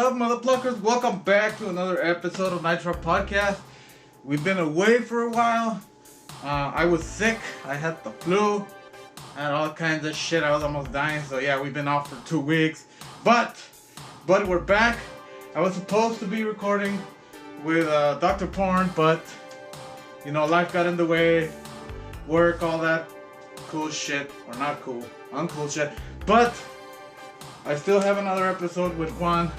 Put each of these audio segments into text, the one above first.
up, mother pluckers? Welcome back to another episode of Nitro Podcast. We've been away for a while. I was sick. I had the flu. I had all kinds of shit. I was almost dying. So yeah, we've been off for 2 weeks. But we're back. I was supposed to be recording with Dr. Porn, but you know, life got in the way. Work, all that cool shit. Or not cool. Uncool shit. But I still have another episode with Juan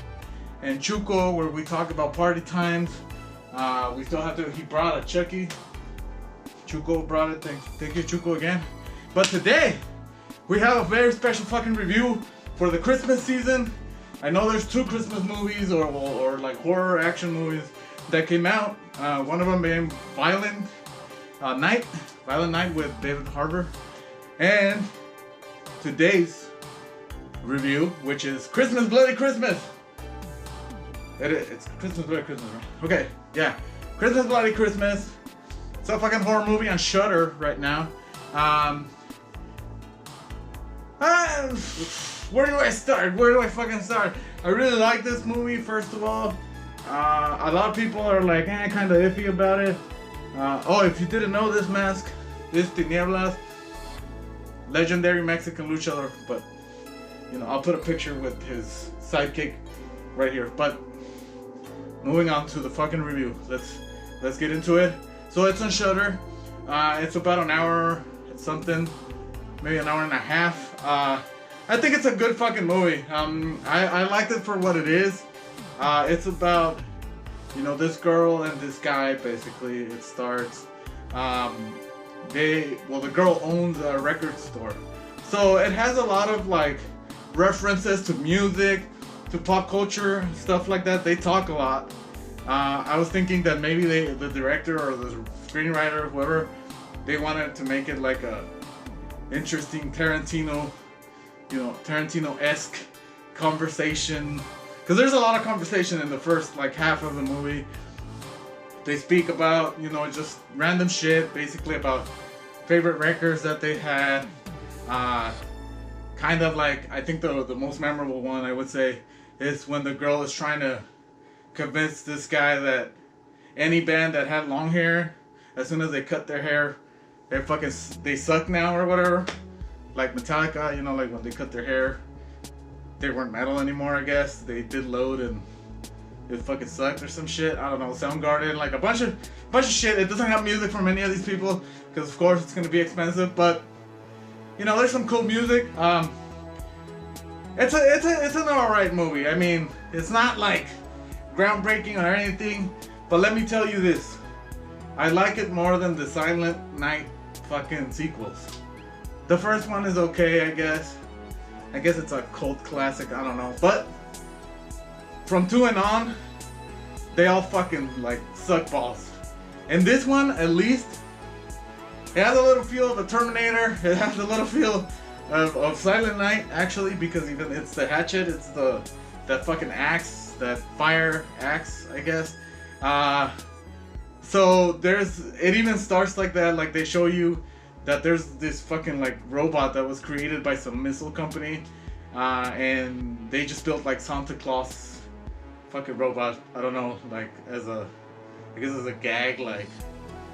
and Chuco where we talk about party times. We still have to, he brought a Chucky. Chuco brought it, thank you Chuco again. But today, we have a very special fucking review for the Christmas season. I know there's 2 Christmas movies or like horror action movies that came out. One of them being Violent Night with David Harbour. And today's review, which is Christmas Bloody Christmas. It's Christmas Bloody Christmas, right? Okay, yeah. Christmas Bloody Christmas. It's a fucking horror movie on Shudder right now. Where do I start? Where do I fucking start? I really like this movie, first of all. A lot of people are like, kind of iffy about it. Oh, if you didn't know, this mask is Tinieblas, legendary Mexican luchador, but you know, I'll put a picture with his sidekick right here. But moving on to the fucking review. Let's get into it. So it's on Shudder. It's about an hour and something, maybe an hour and a half. I think it's a good fucking movie. I liked it for what it is. It's about, you know, this girl and this guy. Basically, it starts. The girl owns a record store, so it has a lot of like references to music, to pop culture, stuff like that. They talk a lot. I was thinking that maybe the director or the screenwriter, whoever, they wanted to make it like a interesting Tarantino, you know, Tarantino-esque conversation. Because there's a lot of conversation in the first like half of the movie. They speak about, you know, just random shit, basically about favorite records that they had. Kind of like, I think the most memorable one, I would say, is when the girl is trying to convince this guy that any band that had long hair, as soon as they cut their hair, they suck now or whatever. Like Metallica, you know, like when they cut their hair, they weren't metal anymore, I guess. They did load and it fucking sucked or some shit. I don't know, Soundgarden, like a bunch of shit. It doesn't have music from any of these people, because of course it's gonna be expensive, but you know, there's some cool music. It's an alright movie. I mean, it's not like groundbreaking or anything, but let me tell you this. I like it more than the Silent Night fucking sequels. The first one is okay, I guess. I guess it's a cult classic, I don't know. But from 2 and on, they all fucking like suck balls. And this one, at least, it has a little feel of a Terminator. It has a little feel of Silent Night, actually, because even it's the hatchet, it's that fucking axe, that fire axe, I guess. So it even starts like that. Like they show you that there's this fucking like robot that was created by some missile company, and they just built like Santa Claus fucking robot. I don't know, like I guess as a gag, like,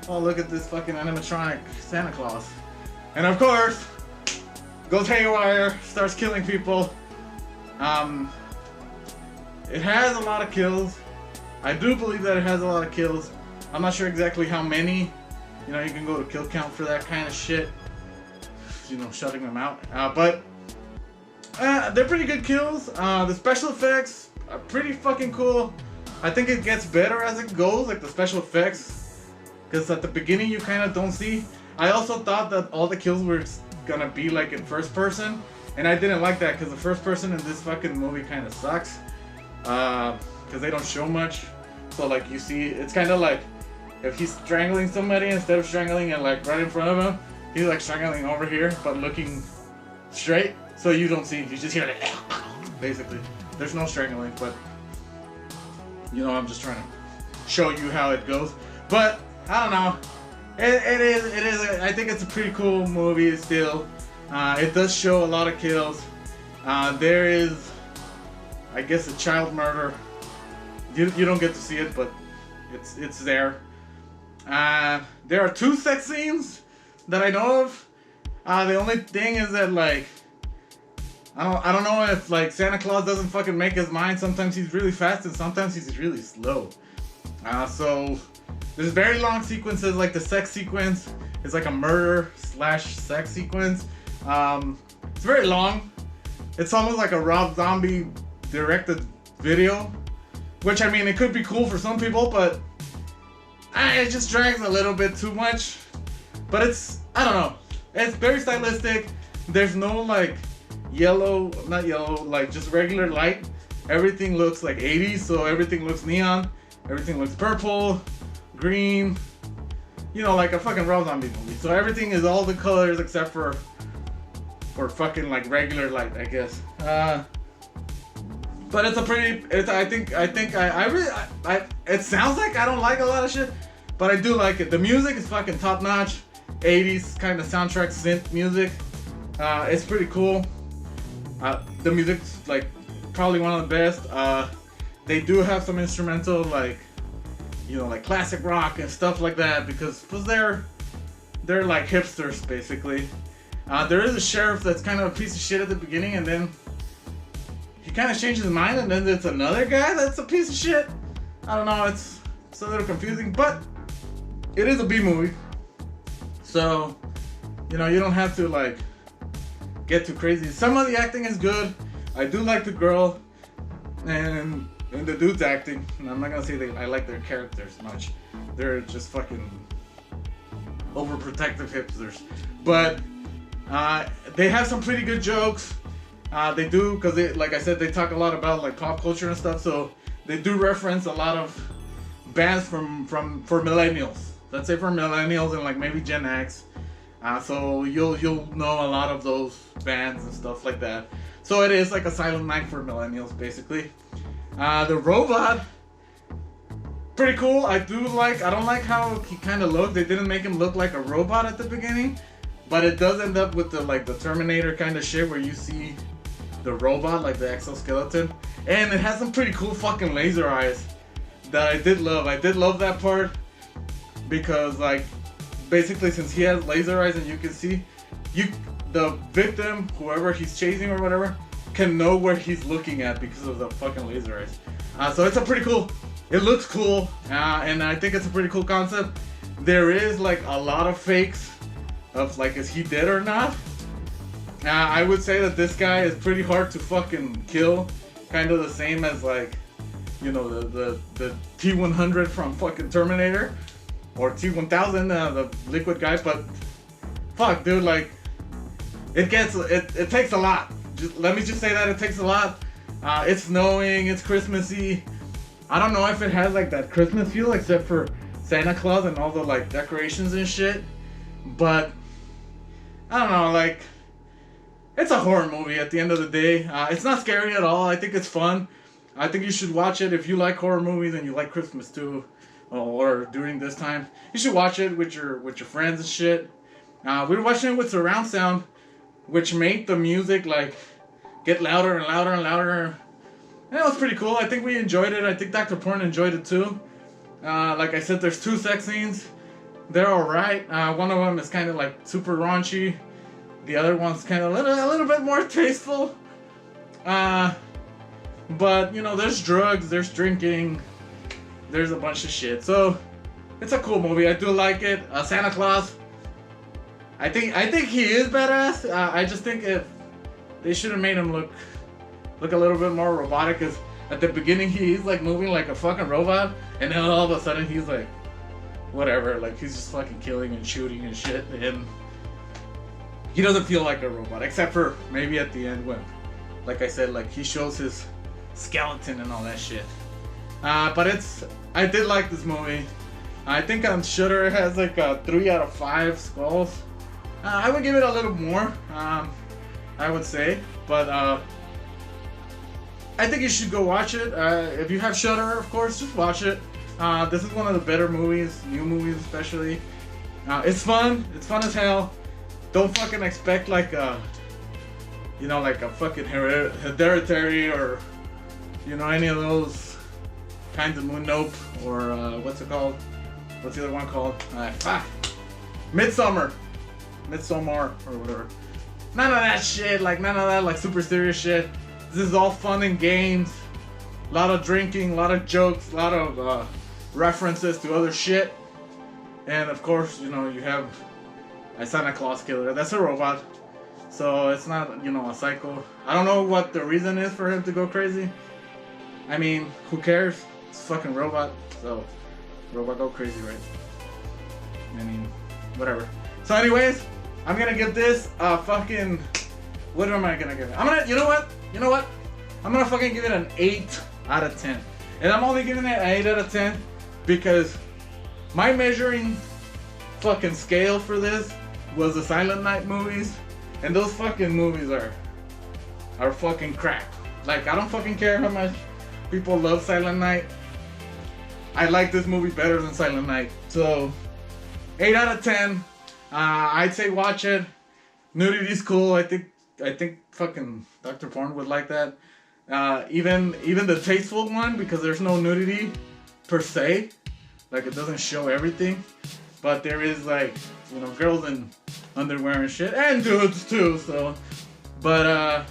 oh, look at this fucking animatronic Santa Claus. And of course, goes haywire, starts killing people. It has a lot of kills. I do believe that it has a lot of kills. I'm not sure exactly how many. You know, you can go to kill count for that kind of shit. You know, shutting them out. But they're pretty good kills. The special effects are pretty fucking cool. I think it gets better as it goes, like the special effects. Because at the beginning you kind of don't see. I also thought that all the kills were gonna be like in first person. And I didn't like that, because the first person in this fucking movie kind of sucks. Because they don't show much. So like you see, it's kind of like if he's strangling somebody, instead of strangling it like right in front of him, he's like strangling over here but looking straight, so you don't see, you just hear it. Basically, there's no strangling, but you know, I'm just trying to show you how it goes. But I don't know, it is I think it's a pretty cool movie still. It does show a lot of kills. There is, I guess, a child murder You don't get to see it, but it's there. There are 2 sex scenes that I know of. The only thing is that like I don't know if like Santa Claus doesn't fucking make his mind. Sometimes he's really fast and sometimes he's really slow. So there's very long sequences, like the sex sequence is like a murder / sex sequence. It's very long. It's almost like a Rob Zombie directed video, which I mean it could be cool for some people, but it just drags a little bit too much. But I don't know. It's very stylistic. There's no like not yellow, like just regular light. Everything looks like 80s, so everything looks neon. Everything looks purple, green, you know, like a fucking Rob Zombie movie. So everything is all the colors except for fucking like regular light, I guess. But it's a pretty. I think I really. It sounds like I don't like a lot of shit, but I do like it. The music is fucking top notch, 80s kind of soundtrack synth music. It's pretty cool. The music's like probably one of the best. They do have some instrumental, like, you know, like classic rock and stuff like that, because they're like hipsters basically. There is a sheriff that's kind of a piece of shit at the beginning, and then he kind of changes his mind, and then there's another guy that's a piece of shit. I don't know, it's a little confusing, but it is a B movie, so you know you don't have to like get too crazy. Some of the acting is good. I do like the girl and the dude's acting. And I'm not gonna say I like their characters much. They're just fucking overprotective hipsters. But they have some pretty good jokes. They do, because like I said, they talk a lot about like pop culture and stuff. So they do reference a lot of bands for millennials. Let's say for millennials and like maybe Gen X. So you'll know a lot of those bands and stuff like that. So it is like a Silent Night for millennials, basically. The robot, pretty cool. I don't like how he kind of looked. They didn't make him look like a robot at the beginning, but it does end up with the Terminator kind of shit where you see the robot, like the exoskeleton, and it has some pretty cool fucking laser eyes that I did love. I did love that part because like basically since he has laser eyes and you can see the victim, whoever he's chasing or whatever, can know where he's looking at because of the fucking laser eyes. So it's a pretty cool. It looks cool, and I think it's a pretty cool concept. There is like a lot of fakes of like is he dead or not. I would say that this guy is pretty hard to fucking kill, kind of the same as like, you know, the T-100 from fucking Terminator, or T-1000, the liquid guy. But fuck, dude, like it takes a lot. Let me just say that it takes a lot. It's snowing, it's Christmassy. I don't know if it has like that Christmas feel except for Santa Claus and all the like decorations and shit. But I don't know, like it's a horror movie at the end of the day. It's not scary at all. I think it's fun. I think you should watch it if you like horror movies and you like Christmas too, or during this time. You should watch it with your friends and shit. We were watching it with surround sound, which made the music like get louder and louder and louder. And it was pretty cool. I think we enjoyed it. I think Dr. Porn enjoyed it too. Like I said, there's 2 sex scenes. They're alright. One of them is kind of like super raunchy. The other one's kind of a little bit more tasteful. But you know, there's drugs, there's drinking, there's a bunch of shit. So it's a cool movie. I do like it. Santa Claus, I think he is badass. I just think if they should have made him look a little bit more robotic, because at the beginning he's like moving like a fucking robot, and then all of a sudden he's like whatever, like he's just fucking killing and shooting and shit, and he doesn't feel like a robot, except for maybe at the end when, like I said, like he shows his skeleton and all that shit. But I did like this movie. I think on Shudder it has like a 3 out of 5 skulls. I would give it a little more, I would say, but I think you should go watch it. If you have Shudder, of course, just watch it. This is one of the better movies, new movies especially. It's fun. It's fun as hell. Don't fucking expect like a, you know, like a fucking Hereditary or, you know, any of those kinds of moon. Nope. Or what's it called? What's the other one called? Fuck. Midsommar or whatever. None of that shit. Like none of that like super serious shit. This is all fun and games. A lot of drinking, a lot of jokes, a lot of references to other shit. And of course, you know, you have a Santa Claus killer. That's a robot. So it's not, you know, a psycho. I don't know what the reason is for him to go crazy. I mean, who cares? It's a fucking robot. So, robot go crazy, right? I mean, whatever. So anyways, I'm gonna give this a fucking... What am I gonna give it? I'm gonna... You know what? I'm gonna fucking give it an 8 out of 10. And I'm only giving it an 8 out of 10 because my measuring fucking scale for this was the Silent Night movies. And those fucking movies are fucking crap. Like, I don't fucking care how much people love Silent Night. I like this movie better than Silent Night. So, 8 out of 10. I'd say watch it. Nudity's cool. I think fucking Dr. Porn would like that. Even the tasteful one, because there's no nudity per se. Like, it doesn't show everything. But there is, like, you know, girls in underwear and shit. And dudes, too, so. But, I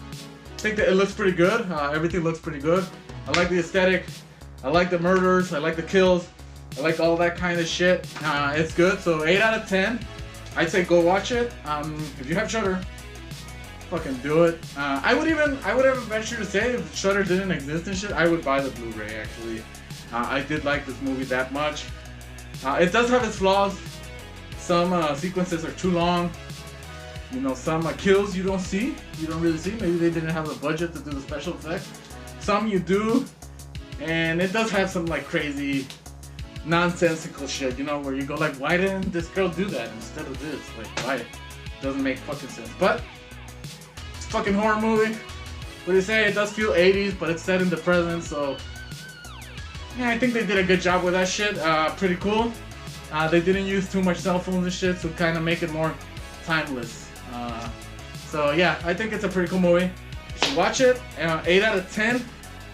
think that it looks pretty good. Everything looks pretty good. I like the aesthetic. I like the murders. I like the kills. I like all that kind of shit. It's good. So 8 out of 10. I'd say go watch it. If you have Shudder, fucking do it. I would have ventured to say if Shudder didn't exist and shit, I would buy the Blu-ray actually. I did like this movie that much. It does have its flaws. Some sequences are too long. You know, some kills you don't really see. Maybe they didn't have the budget to do the special effects. Some you do, and it does have some like crazy, nonsensical shit. You know, where you go like, why didn't this girl do that instead of this? Like, why? It doesn't make fucking sense. But it's a fucking horror movie. What do you say? It does feel 80s, but it's set in the present, so yeah, I think they did a good job with that shit. Pretty cool. They didn't use too much cell phones and shit, so kind of make it more timeless. So yeah, I think it's a pretty cool movie. You should watch it. 8 out of 10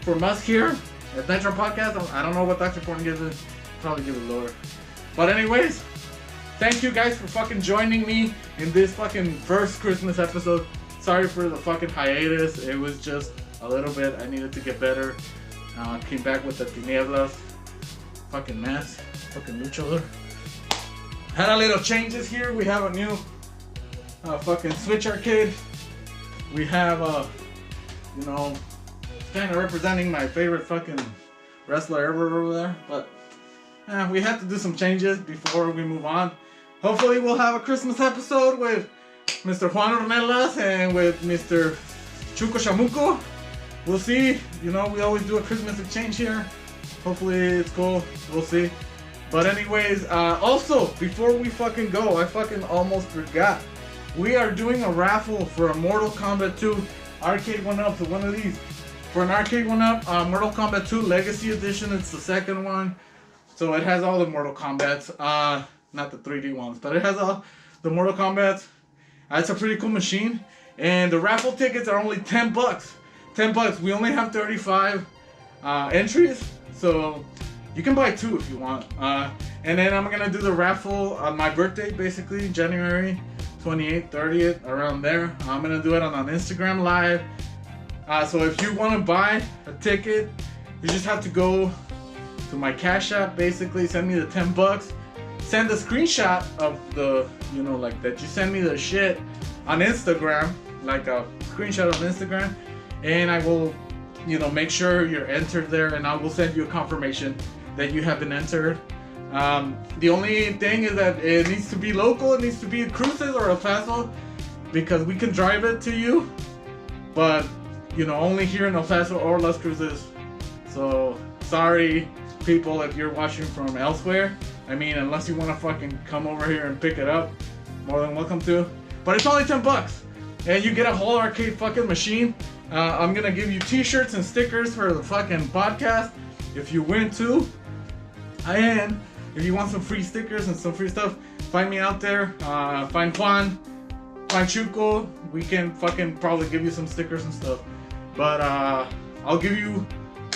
from us here at Nitro Podcast. I don't know what Dr. Porn gives it. Probably give it lower. But anyways, thank you guys for fucking joining me in this fucking first Christmas episode. Sorry for the fucking hiatus. It was just a little bit. I needed to get better. Came back with the tinieblas. Fucking mask. Fucking luchador. Had a little changes here. We have a new fucking Switch arcade. We have you know, kind of representing my favorite fucking wrestler ever over there. But we had to do some changes before we move on. Hopefully we'll have a Christmas episode with Mr. Juan Ornelas and with Mr. Chuco Shamuco. We'll see. You know, we always do a Christmas exchange here. Hopefully it's cool. We'll see. But anyways, also, before we fucking go, I fucking almost forgot. We are doing a raffle for a Mortal Kombat 2 arcade 1-up. So one of these. For an arcade 1-up, Mortal Kombat 2 Legacy Edition. It's the second one. So it has all the Mortal Kombats. Not the 3D ones, but it has all the Mortal Kombats. It's a pretty cool machine. And the raffle tickets are only 10 bucks. 10 bucks. We only have 35 entries. So you can buy 2 if you want. And then I'm going to do the raffle on my birthday, basically, January 28th, 30th, around there. I'm going to do it on an Instagram Live. So if you want to buy a ticket, you just have to go to my Cash App, basically, send me the 10 bucks. Send a screenshot of the, you know, like that you send me the shit on Instagram, like a screenshot on Instagram. And I will, you know, make sure you're entered there, and I will send you a confirmation that you have been entered. The only thing is that it needs to be local. It needs to be Cruces or El Paso, because we can drive it to you, but you know, only here in El Paso or Las Cruces. So sorry people if you're watching from elsewhere. I mean, unless you want to fucking come over here and pick it up, more than welcome to. But it's only 10 bucks, and you get a whole arcade fucking machine. I'm gonna give you t-shirts and stickers for the fucking podcast if you win too. And if you want some free stickers and some free stuff, find me out there. Find Juan, find Chuco. We can fucking probably give you some stickers and stuff. But I'll give you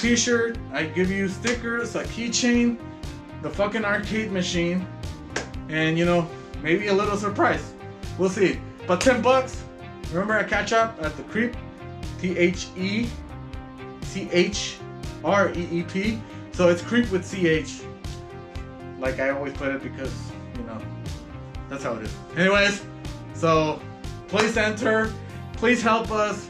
t-shirt, I give you stickers, a keychain, the fucking arcade machine, and you know, maybe a little surprise. We'll see. But $10. Remember I catch up at the Chreep, THECHREEP. So it's Chreep with CH. Like I always put it because, you know, that's how it is. Anyways, so please enter. Please help us.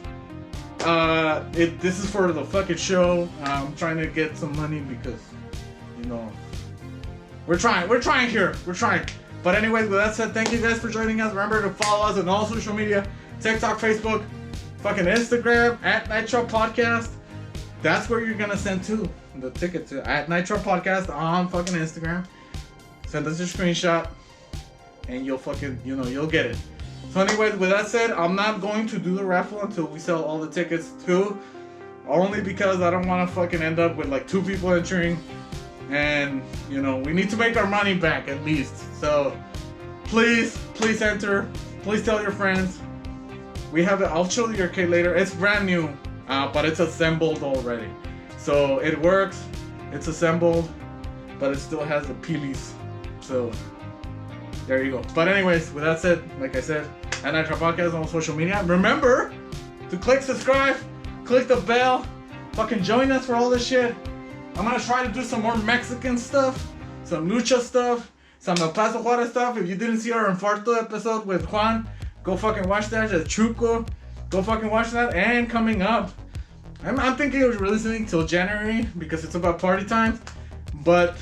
This is for the fucking show. I'm trying to get some money because, you know, we're trying here. We're trying. But anyways, with that said, thank you guys for joining us. Remember to follow us on all social media. TikTok, Facebook, fucking Instagram, at Nitro Podcast. That's where you're gonna send to the ticket to, at Nitro Podcast on fucking Instagram. Send us a screenshot and you'll fucking, you know, you'll get it. So anyways, with that said, I'm not going to do the raffle until we sell all the tickets too. Only because I don't want to fucking end up with like 2 people entering. And, you know, we need to make our money back at least. So please enter. Please tell your friends. We have it. I'll show you your kit later. It's brand new, but it's assembled already. So it works. It's assembled, but it still has the peelies. So there you go. But anyways, with that said, like I said, at Nitro Podcast on social media. Remember to click subscribe, click the bell, fucking join us for all this shit. I'm gonna try to do some more Mexican stuff, some lucha stuff, some El Paso Juarez stuff. If you didn't see our Infarto episode with Juan, go fucking watch that. The Chuco, go fucking watch that. And coming up, I'm thinking of releasing till January because it's about party time. But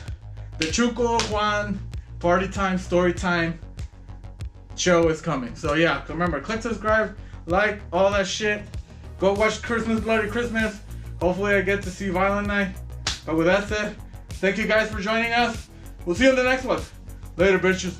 the Chuco Juan party time, story time show is coming. So yeah, remember, click subscribe, like, all that shit. Go watch Christmas Bloody Christmas. Hopefully I get to see Violent Night. But with that said, thank you guys for joining us. We'll see you in the next one. Later, bitches.